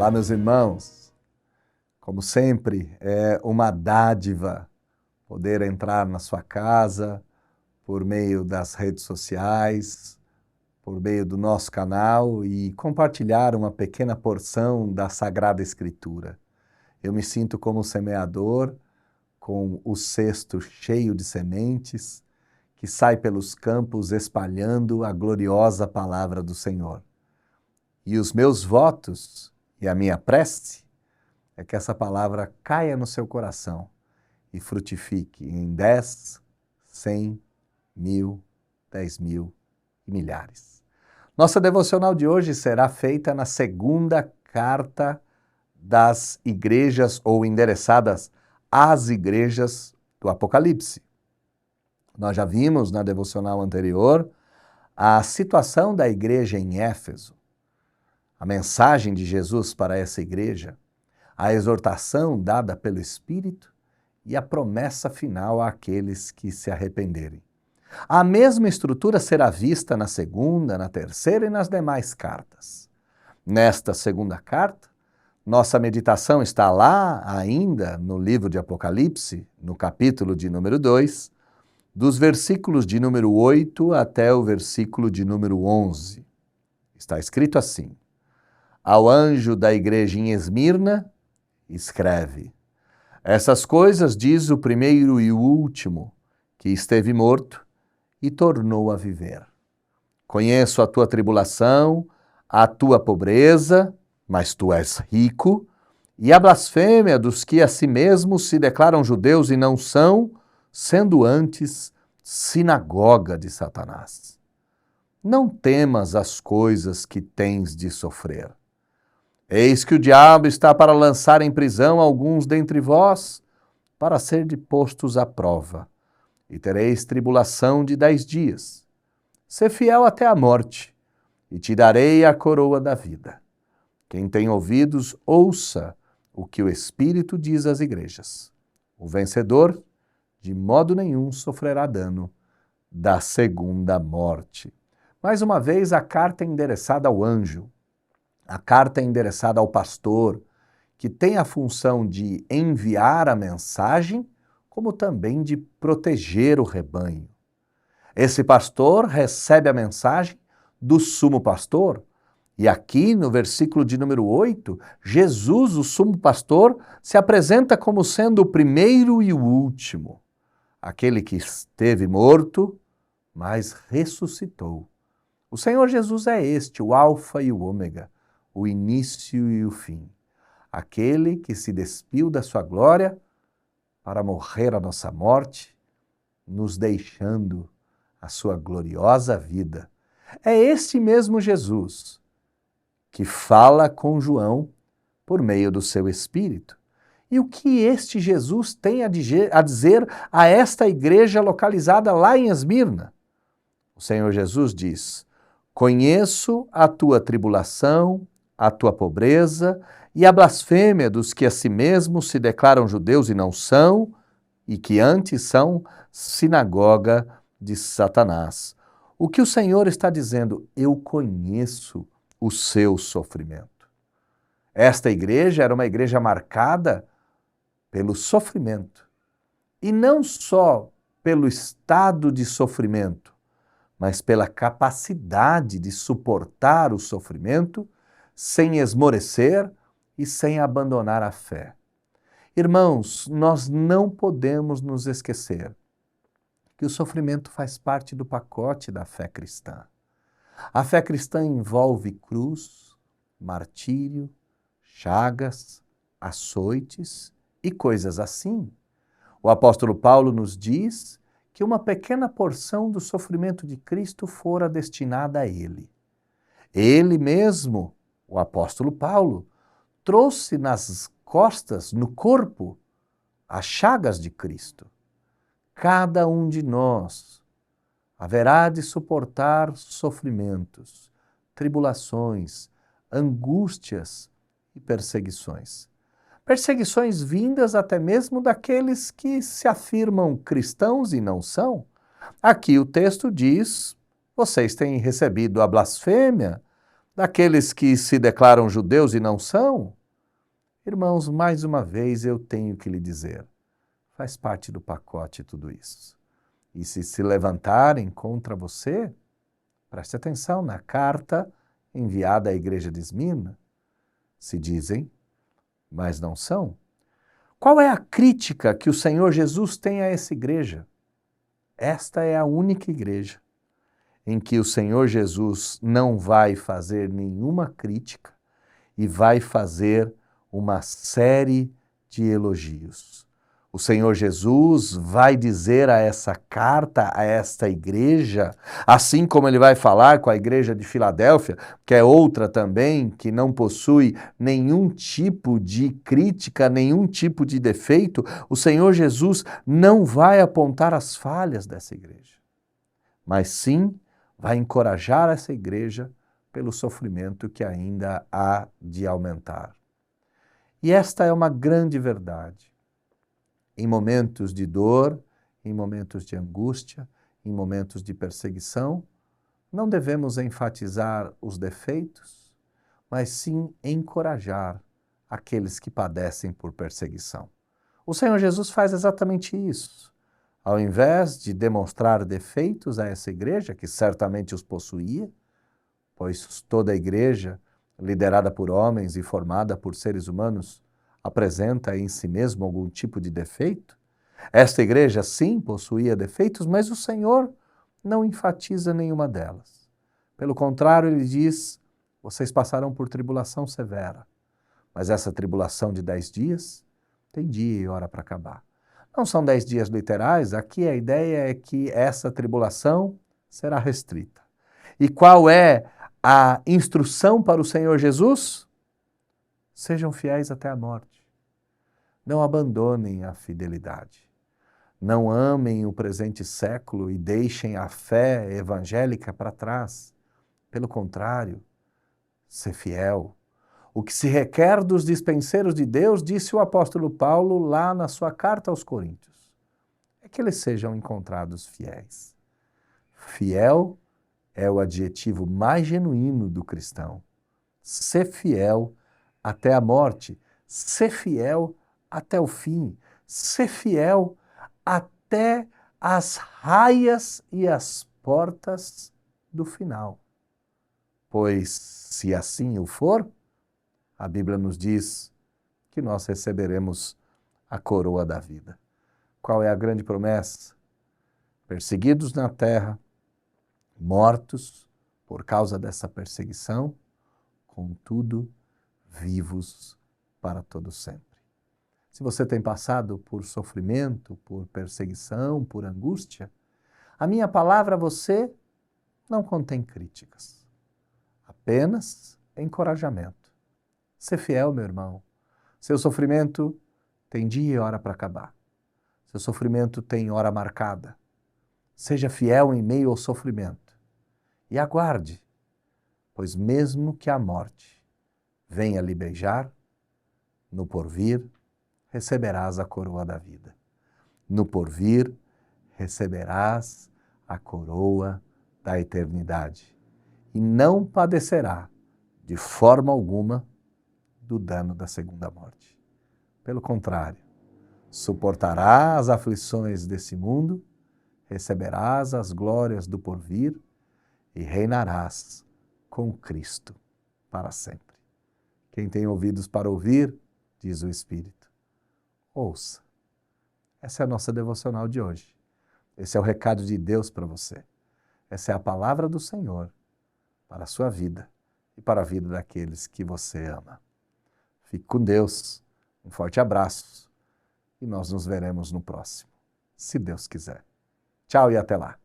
Olá, meus irmãos. Como sempre, é uma dádiva poder entrar na sua casa por meio das redes sociais, por meio do nosso canal e compartilhar uma pequena porção da Sagrada Escritura. Eu me sinto como um semeador com o cesto cheio de sementes que sai pelos campos espalhando a gloriosa palavra do Senhor. E os meus votos e a minha prece é que essa palavra caia no seu coração e frutifique em 10, 100, 1000, 10.000 e milhares. Nossa devocional de hoje será feita na segunda carta das igrejas ou endereçadas às igrejas do Apocalipse. Nós já vimos na devocional anterior a situação da igreja em Éfeso, a mensagem de Jesus para essa igreja, a exortação dada pelo Espírito e a promessa final àqueles que se arrependerem. A mesma estrutura será vista na segunda, na terceira e nas demais cartas. Nesta segunda carta, nossa meditação está lá ainda no livro de Apocalipse, no capítulo de número 2, dos versículos de número 8 até o versículo de número 11. Está escrito assim: Ao anjo da igreja em Esmirna, escreve: Essas coisas diz o primeiro e o último, que esteve morto e tornou a viver. Conheço a tua tribulação, a tua pobreza, mas tu és rico, e a blasfêmia dos que a si mesmos se declaram judeus e não são, sendo antes sinagoga de Satanás. Não temas as coisas que tens de sofrer. Eis que o diabo está para lançar em prisão alguns dentre vós, para ser postos à prova, e tereis tribulação de 10 dias. Sê fiel até a morte, e te darei a coroa da vida. Quem tem ouvidos, ouça o que o Espírito diz às igrejas. O vencedor, de modo nenhum, sofrerá dano da segunda morte. Mais uma vez, a carta é endereçada ao anjo. A carta é endereçada ao pastor, que tem a função de enviar a mensagem, como também de proteger o rebanho. Esse pastor recebe a mensagem do sumo pastor, e aqui no versículo de número 8, Jesus, o sumo pastor, se apresenta como sendo o primeiro e o último, aquele que esteve morto, mas ressuscitou. O Senhor Jesus é este, o Alfa e o Ômega, o início e o fim. Aquele que se despiu da sua glória para morrer a nossa morte, nos deixando a sua gloriosa vida. É este mesmo Jesus que fala com João por meio do seu Espírito. E o que este Jesus tem a dizer a esta igreja localizada lá em Esmirna? O Senhor Jesus diz: Conheço a tua tribulação, a tua pobreza e a blasfêmia dos que a si mesmos se declaram judeus e não são, e que antes são sinagoga de Satanás. O que o Senhor está dizendo? Eu conheço o seu sofrimento. Esta igreja era uma igreja marcada pelo sofrimento. E não só pelo estado de sofrimento, mas pela capacidade de suportar o sofrimento sem esmorecer e sem abandonar a fé. Irmãos, nós não podemos nos esquecer que o sofrimento faz parte do pacote da fé cristã. A fé cristã envolve cruz, martírio, chagas, açoites e coisas assim. O apóstolo Paulo nos diz que uma pequena porção do sofrimento de Cristo fora destinada a ele. Ele mesmo, o apóstolo Paulo, trouxe nas costas, no corpo, as chagas de Cristo. Cada um de nós haverá de suportar sofrimentos, tribulações, angústias e perseguições. Perseguições vindas até mesmo daqueles que se afirmam cristãos e não são. Aqui o texto diz: vocês têm recebido a blasfêmia daqueles que se declaram judeus e não são, irmãos, mais uma vez eu tenho que lhe dizer, faz parte do pacote tudo isso. E se levantarem contra você, preste atenção na carta enviada à igreja de Esmirna, se dizem, mas não são. Qual é a crítica que o Senhor Jesus tem a essa igreja? Esta é a única igreja em que o Senhor Jesus não vai fazer nenhuma crítica e vai fazer uma série de elogios. O Senhor Jesus vai dizer a essa carta, a esta igreja, assim como ele vai falar com a igreja de Filadélfia, que é outra também, que não possui nenhum tipo de crítica, nenhum tipo de defeito, o Senhor Jesus não vai apontar as falhas dessa igreja, mas sim vai encorajar essa igreja pelo sofrimento que ainda há de aumentar. E esta é uma grande verdade. Em momentos de dor, em momentos de angústia, em momentos de perseguição, não devemos enfatizar os defeitos, mas sim encorajar aqueles que padecem por perseguição. O Senhor Jesus faz exatamente isso. Ao invés de demonstrar defeitos a essa igreja, que certamente os possuía, pois toda a igreja, liderada por homens e formada por seres humanos, apresenta em si mesmo algum tipo de defeito. Esta igreja, sim, possuía defeitos, mas o Senhor não enfatiza nenhuma delas. Pelo contrário, ele diz, vocês passarão por tribulação severa, mas essa tribulação de 10 dias tem dia e hora para acabar. Não são 10 dias literais, aqui a ideia é que essa tribulação será restrita. E qual é a instrução para o Senhor Jesus? Sejam fiéis até a morte. Não abandonem a fidelidade. Não amem o presente século e deixem a fé evangélica para trás. Pelo contrário, ser fiel. O que se requer dos dispenseiros de Deus, disse o apóstolo Paulo lá na sua carta aos Coríntios, é que eles sejam encontrados fiéis. Fiel é o adjetivo mais genuíno do cristão. Ser fiel até a morte, ser fiel até o fim, ser fiel até as raias e as portas do final. Pois, se assim o for, a Bíblia nos diz que nós receberemos a coroa da vida. Qual é a grande promessa? Perseguidos na terra, mortos por causa dessa perseguição, contudo, vivos para todo sempre. Se você tem passado por sofrimento, por perseguição, por angústia, a minha palavra a você não contém críticas, apenas encorajamento. Ser fiel, meu irmão. Seu sofrimento tem dia e hora para acabar. Seu sofrimento tem hora marcada. Seja fiel em meio ao sofrimento e aguarde, pois mesmo que a morte venha lhe beijar, no porvir receberás a coroa da vida. No porvir receberás a coroa da eternidade e não padecerá de forma alguma do dano da segunda morte. Pelo contrário, suportará as aflições desse mundo, receberás as glórias do porvir e reinarás com Cristo para sempre. Quem tem ouvidos para ouvir, diz o Espírito, ouça. Essa é a nossa devocional de hoje. Esse é o recado de Deus para você. Essa é a palavra do Senhor para a sua vida e para a vida daqueles que você ama. Fique com Deus, um forte abraço e nós nos veremos no próximo, se Deus quiser. Tchau e até lá.